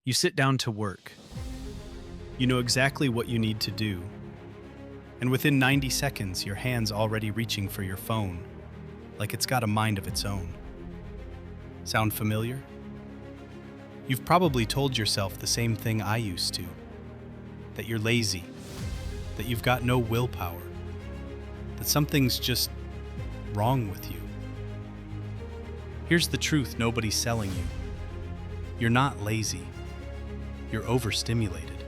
You sit down to work. You know exactly what you need to do. And within 90 seconds, your hand's already reaching for your phone, like it's got a mind of its own. Sound familiar? You've probably told yourself the same thing I used to. That you're lazy, that you've got no willpower, that something's just wrong with you. Here's the truth nobody's selling you. You're not lazy. You're overstimulated.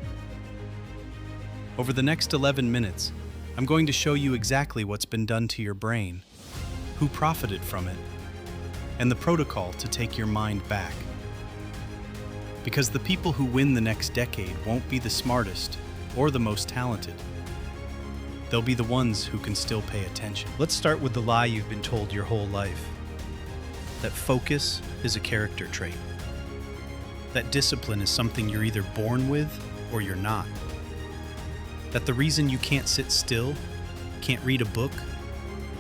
Over the next 11 minutes, I'm going to show you exactly what's been done to your brain, who profited from it, and the protocol to take your mind back. Because the people who win the next decade won't be the smartest or the most talented. They'll be the ones who can still pay attention. Let's start with the lie you've been told your whole life. That focus is a character trait. That discipline is something you're either born with or you're not. That the reason you can't sit still, can't read a book,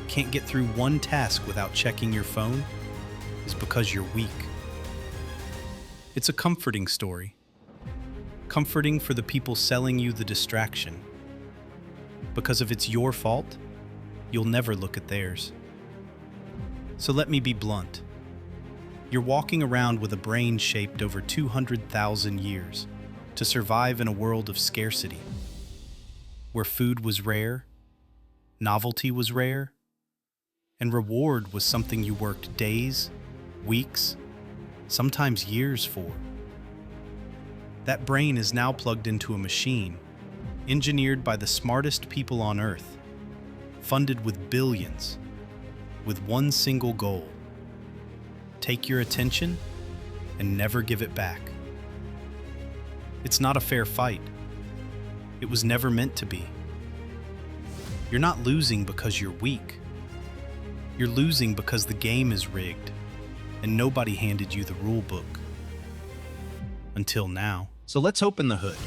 can't get through one task without checking your phone is because you're weak. It's a comforting story. Comforting for the people selling you the distraction. Because if it's your fault, you'll never look at theirs. So let me be blunt. You're walking around with a brain shaped over 200,000 years to survive in a world of scarcity, where food was rare, novelty was rare, and reward was something you worked days, weeks, sometimes years for. That brain is now plugged into a machine, engineered by the smartest people on Earth, funded with billions, with one single goal: take your attention and never give it back. It's not a fair fight. It was never meant to be. You're not losing because you're weak. You're losing because the game is rigged and nobody handed you the rule book. Until now. So let's open the hood.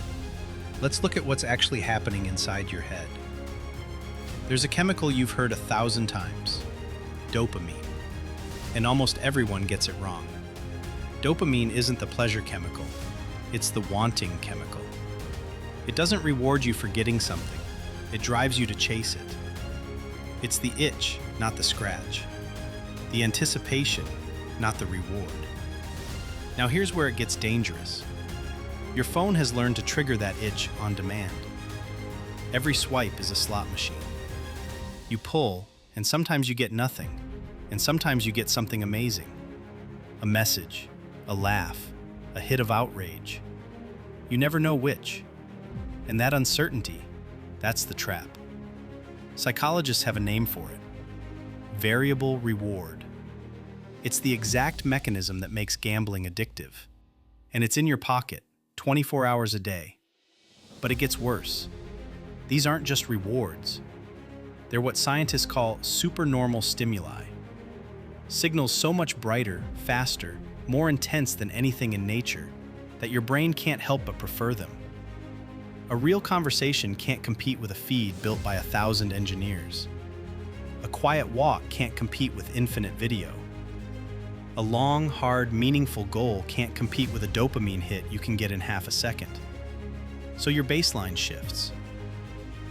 Let's look at what's actually happening inside your head. There's a chemical you've heard 1,000 times: dopamine. And almost everyone gets it wrong. Dopamine isn't the pleasure chemical, it's the wanting chemical. It doesn't reward you for getting something, it drives you to chase it. It's the itch, not the scratch. The anticipation, not the reward. Now here's where it gets dangerous. Your phone has learned to trigger that itch on demand. Every swipe is a slot machine. You pull, and sometimes you get nothing. And sometimes you get something amazing. A message, a laugh, a hit of outrage. You never know which. And that uncertainty, that's the trap. Psychologists have a name for it: variable reward. It's the exact mechanism that makes gambling addictive. And it's in your pocket, 24 hours a day. But it gets worse. These aren't just rewards. They're what scientists call supernormal stimuli. Signals so much brighter, faster, more intense than anything in nature that your brain can't help but prefer them. A real conversation can't compete with a feed built by 1,000 engineers. A quiet walk can't compete with infinite video. A long, hard, meaningful goal can't compete with a dopamine hit you can get in half a second. So your baseline shifts.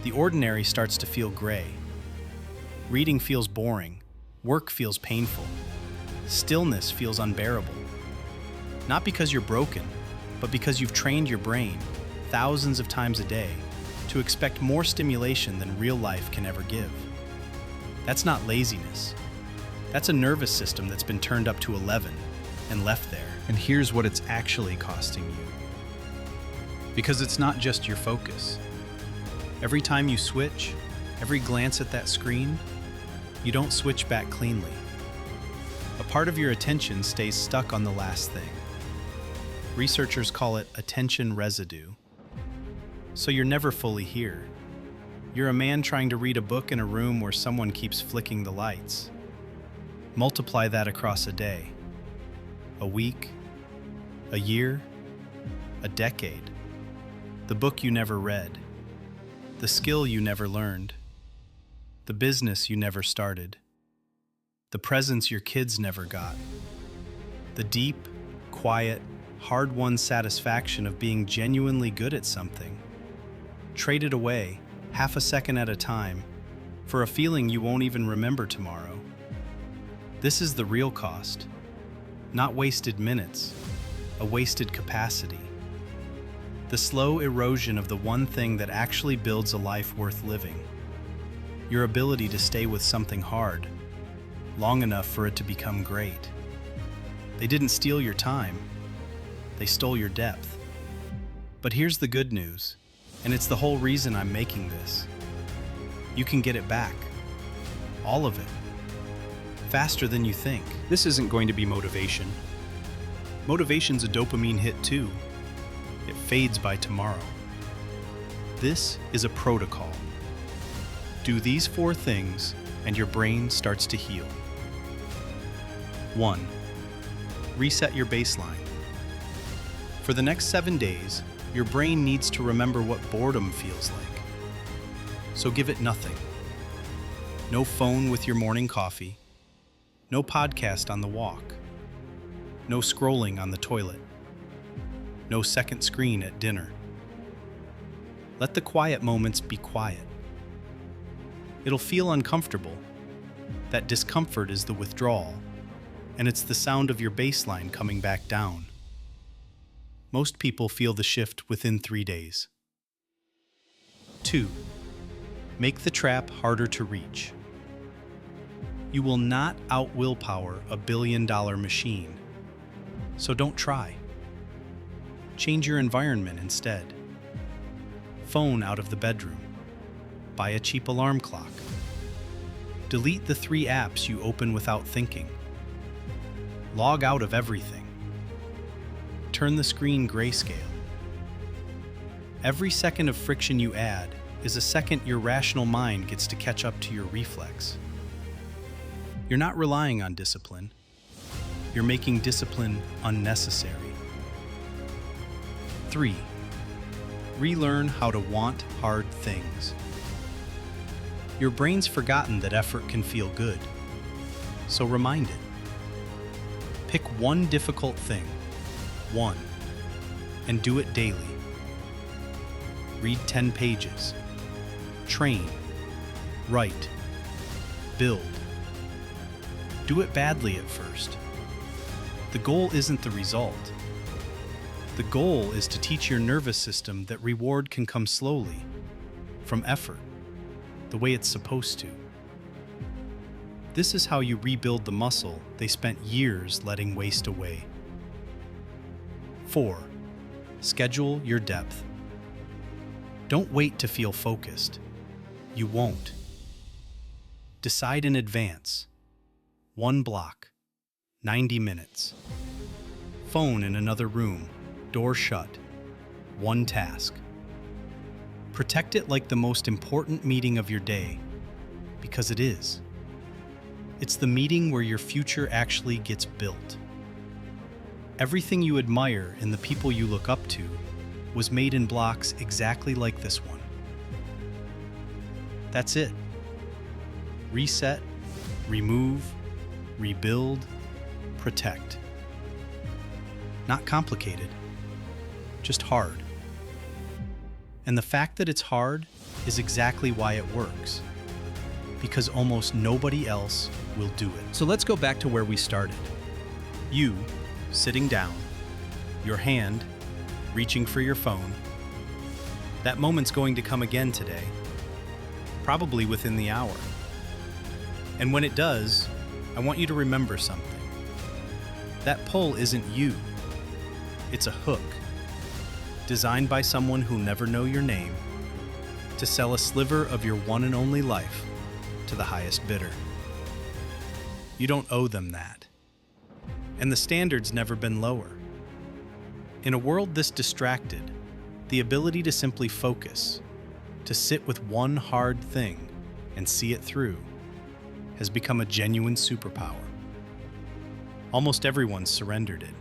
The ordinary starts to feel gray. Reading feels boring. Work feels painful. Stillness feels unbearable. Not because you're broken, but because you've trained your brain thousands of times a day to expect more stimulation than real life can ever give. That's not laziness. That's a nervous system that's been turned up to 11 and left there. And here's what it's actually costing you. Because it's not just your focus. Every time you switch, every glance at that screen, you don't switch back cleanly. A part of your attention stays stuck on the last thing. Researchers call it attention residue. So you're never fully here. You're a man trying to read a book in a room where someone keeps flicking the lights. Multiply that across a day, a week, a year, a decade. The book you never read, the skill you never learned, the business you never started, the presents your kids never got, the deep, quiet, hard-won satisfaction of being genuinely good at something. Trade it away, half a second at a time, for a feeling you won't even remember tomorrow. This is the real cost. Not wasted minutes, a wasted capacity. The slow erosion of the one thing that actually builds a life worth living. Your ability to stay with something hard, long enough for it to become great. They didn't steal your time, they stole your depth. But here's the good news, and it's the whole reason I'm making this. You can get it back. All of it. Faster than you think. This isn't going to be motivation. Motivation's a dopamine hit too. It fades by tomorrow. This is a protocol. Do these 4 things and your brain starts to heal. 1. Reset your baseline. For the next 7 days, your brain needs to remember what boredom feels like. So give it nothing. No phone with your morning coffee. No podcast on the walk. No scrolling on the toilet. No second screen at dinner. Let the quiet moments be quiet. It'll feel uncomfortable. That discomfort is the withdrawal, and it's the sound of your baseline coming back down. Most people feel the shift within 3 days. 2. Make the trap harder to reach. You will not out-willpower a billion-dollar machine, so don't try. Change your environment instead. Phone out of the bedroom. Buy a cheap alarm clock. Delete the 3 apps you open without thinking. Log out of everything. Turn the screen grayscale. Every second of friction you add is a second your rational mind gets to catch up to your reflex. You're not relying on discipline. You're making discipline unnecessary. 3. Relearn how to want hard things. Your brain's forgotten that effort can feel good, so remind it. Pick one difficult thing, one, and do it daily. Read 10 pages. Train, write, build. Do it badly at first. The goal isn't the result. The goal is to teach your nervous system that reward can come slowly, from effort, the way it's supposed to. This is how you rebuild the muscle they spent years letting waste away. 4. Schedule your depth. Don't wait to feel focused. You won't. Decide in advance. 1 block, 90 minutes. Phone in another room, door shut. 1 task. Protect it like the most important meeting of your day, because it is. It's the meeting where your future actually gets built. Everything you admire in the people you look up to was made in blocks exactly like this one. That's it. Reset, remove, rebuild, protect. Not complicated, just hard. And the fact that it's hard is exactly why it works, because almost nobody else will do it. So let's go back to where we started. You, sitting down, your hand reaching for your phone. That moment's going to come again today, probably within the hour. And when it does, I want you to remember something. That pull isn't you. It's a hook, designed by someone who'll never know your name, to sell a sliver of your one and only life to the highest bidder. You don't owe them that. And the standard's never been lower. In a world this distracted, the ability to simply focus, to sit with one hard thing and see it through, has become a genuine superpower. Almost everyone's surrendered it.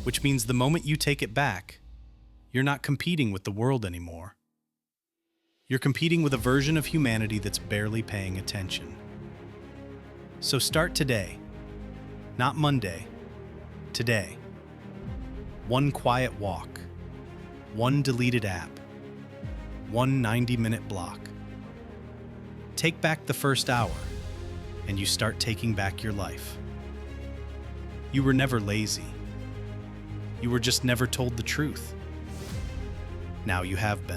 Which means the moment you take it back, you're not competing with the world anymore. You're competing with a version of humanity that's barely paying attention. So start today, not Monday, today. One quiet walk, one deleted app, one 90-minute block. Take back the first hour, and you start taking back your life. You were never lazy. You were just never told the truth. Now you have been.